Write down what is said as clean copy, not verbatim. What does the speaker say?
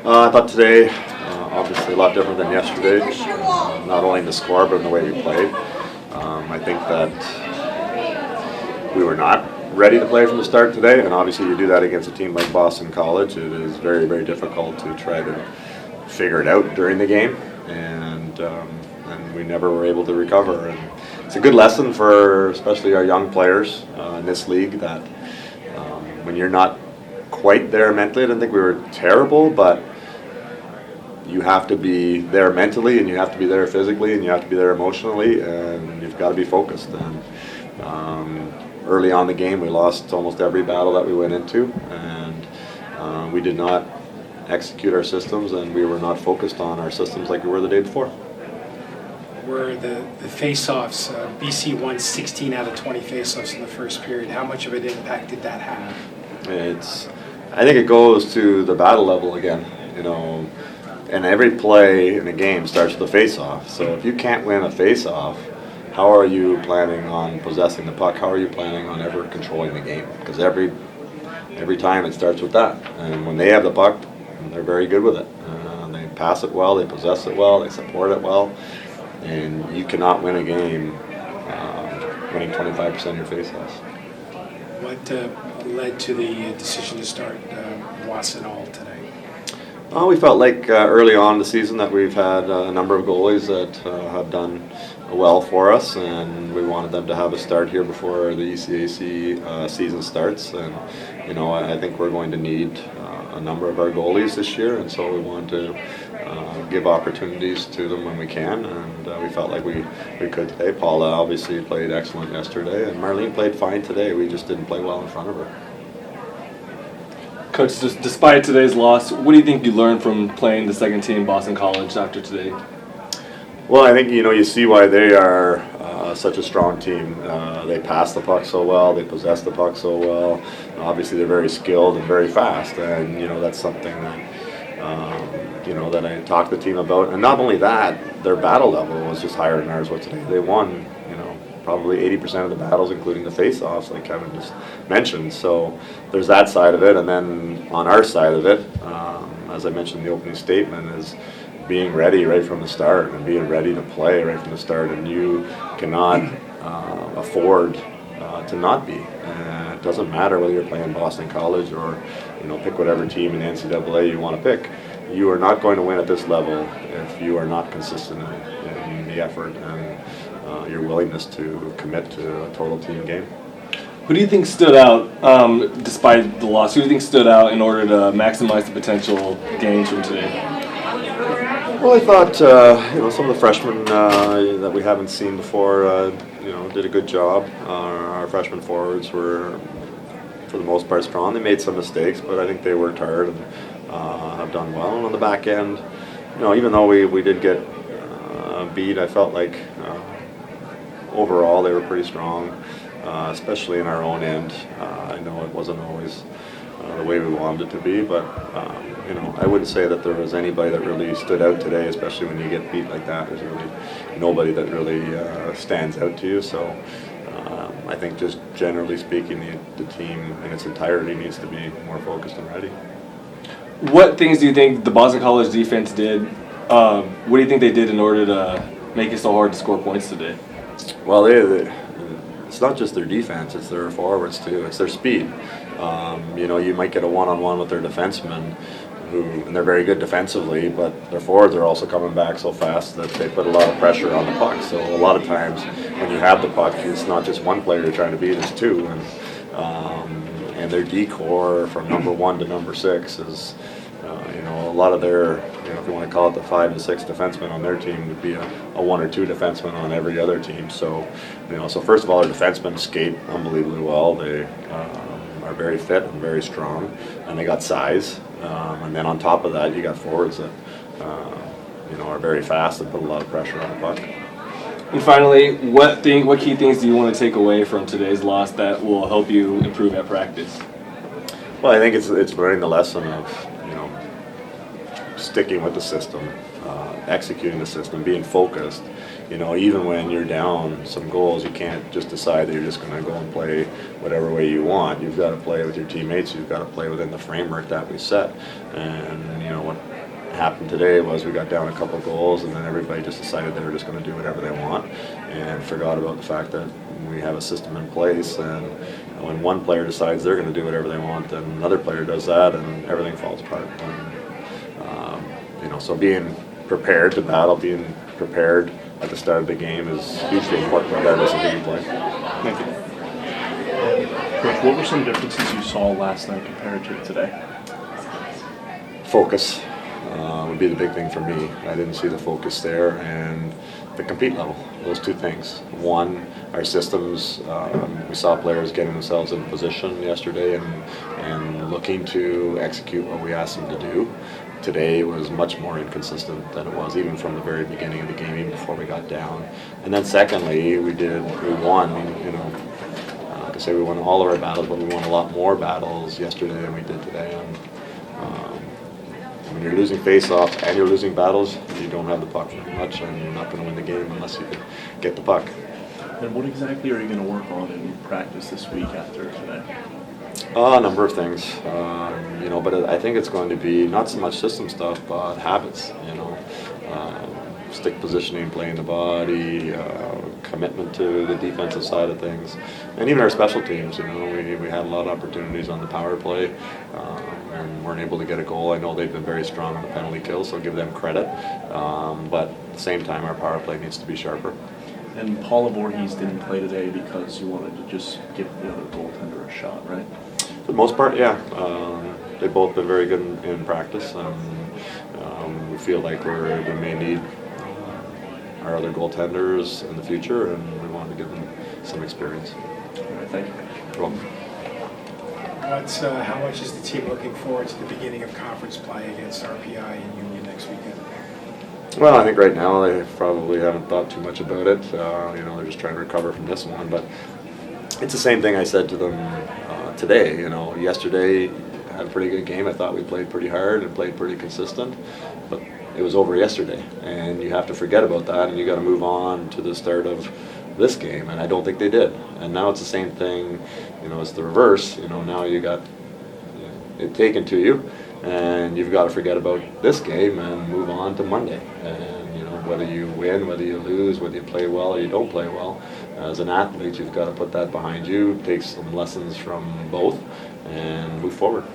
I thought today, obviously a lot different than yesterday, not only in the score but in the way we played. I think that we were not ready to play from the start today, and obviously you do that against a team like Boston College. It is very, very difficult to try to figure it out during the game, and we never were able to recover. And it's a good lesson for especially our young players in this league that when you're not quite there mentally, I don't think we were terrible, but you have to be there mentally, and you have to be there physically, and you have to be there emotionally, and you've got to be focused. And early on in the game, we lost almost every battle that we went into, and we did not execute our systems, and we were not focused on our systems like we were the day before. Were the face-offs, BC won 16 out of 20 face-offs in the first period. How much of an impact did that have? I think it goes to the battle level again, and every play in a game starts with a face-off. So if you can't win a face-off, how are you planning on possessing the puck? How are you planning on ever controlling the game? Because every time it starts with that. And when they have the puck, they're very good with it. They pass it well, they possess it well, they support it well. And you cannot win a game winning 25% of your face-offs. What led to the decision to start Watson all today? We felt like early on in the season that we've had a number of goalies that have done well for us, and we wanted them to have a start here before the ECAC season starts. And I think we're going to need a number of our goalies this year, and so we wanted to give opportunities to them when we can, and we felt like we could today. Paula obviously played excellent yesterday, and Marlene played fine today. We just didn't play well in front of her. Coach, despite today's loss, what do you think you learned from playing the second team Boston College after today? Well, I think you see why they are such a strong team. They pass the puck so well, they possess the puck so well. Obviously, they're very skilled and very fast, and that's something that that I talked to the team about. And not only that, their battle level was just higher than ours was today. They won, probably 80% of the battles, including the face-offs, like Kevin just mentioned. So there's that side of it, and then on our side of it, as I mentioned in the opening statement, is being ready right from the start and being ready to play right from the start. And you cannot afford to not be. It doesn't matter whether you're playing Boston College or pick whatever team in the NCAA you want to pick. You are not going to win at this level if you are not consistent in the effort and your willingness to commit to a total team game. Who do you think stood out, despite the loss? Who do you think stood out in order to maximize the potential gains from today? Well, I thought some of the freshmen that we haven't seen before, did a good job. Our freshman forwards were, for the most part, strong. They made some mistakes, but I think they worked hard and have done well. And on the back end, even though we did get beat, I felt like overall they were pretty strong, especially in our own end. I know it wasn't always the way we wanted it to be, but I wouldn't say that there was anybody that really stood out today, especially when you get beat like that. There's really nobody that really stands out to you. So I think just generally speaking, the team in its entirety needs to be more focused and ready. What things do you think the Boston College defense did? What do you think they did in order to make it so hard to score points today? Well, it's not just their defense; it's their forwards too. It's their speed. You might get a one-on-one with their defensemen, and they're very good defensively, but their forwards are also coming back so fast that they put a lot of pressure on the puck. So a lot of times when you have the puck, it's not just one player you're trying to beat; it's two. And their D-core from number 1 to number 6 is, a lot of their, if you want to call it the 5 and 6 defensemen on their team would be a 1 or 2 defensemen on every other team. So, so first of all, their defensemen skate unbelievably well. They are very fit and very strong, and they got size. And then on top of that, you got forwards that, are very fast and put a lot of pressure on the puck. And finally, what key things do you want to take away from today's loss that will help you improve at practice? Well, I think it's learning the lesson of sticking with the system, executing the system, being focused. Even when you're down some goals, you can't just decide that you're just going to go and play whatever way you want. You've got to play with your teammates. You've got to play within the framework that we set. And happened today was we got down a couple goals, and then everybody just decided they were just going to do whatever they want, and forgot about the fact that we have a system in place. And when one player decides they're going to do whatever they want, then another player does that, and everything falls apart. And, so being prepared to battle, being prepared at the start of the game is hugely important, regardless of who you play. Thank you. Coach, what were some differences you saw last night compared to today? Focus would be the big thing for me. I didn't see the focus there, and the compete level. Those two things. One, our systems. We saw players getting themselves in position yesterday and looking to execute what we asked them to do. Today was much more inconsistent than it was even from the very beginning of the game, even before we got down. And then secondly, we won. I could say we won all of our battles, but we won a lot more battles yesterday than we did today. And when you're losing face-offs and you're losing battles, you don't have the puck very much, and you're not going to win the game unless you can get the puck. And what exactly are you going to work on in practice this week after today? A number of things, but I think it's going to be not so much system stuff, but habits. Stick positioning, playing the body, commitment to the defensive side of things, and even our special teams. We had a lot of opportunities on the power play, and weren't able to get a goal. I know they've been very strong on the penalty kill, so I'll give them credit. But at the same time, our power play needs to be sharper. And Paula Voorhees didn't play today because you wanted to just give the other goaltender a shot, right? For the most part, yeah. They've both been very good in practice, and we feel like we may need our other goaltenders in the future, and we want to give them some experience. All right, thank you. You're welcome. How much is the team looking forward to the beginning of conference play against RPI and Union next weekend? Well, I think right now they probably haven't thought too much about it. They're just trying to recover from this one. But it's the same thing I said to them today. Yesterday had a pretty good game. I thought we played pretty hard and played pretty consistent. But it was over yesterday, and you have to forget about that, and you got to move on to the start of this game. And I don't think they did. And now it's the same thing. It's the reverse. Now you got it taken to you, and you've got to forget about this game and move on to Monday. And whether you win, whether you lose, whether you play well or you don't play well, as an athlete, you've got to put that behind you, take some lessons from both, and move forward.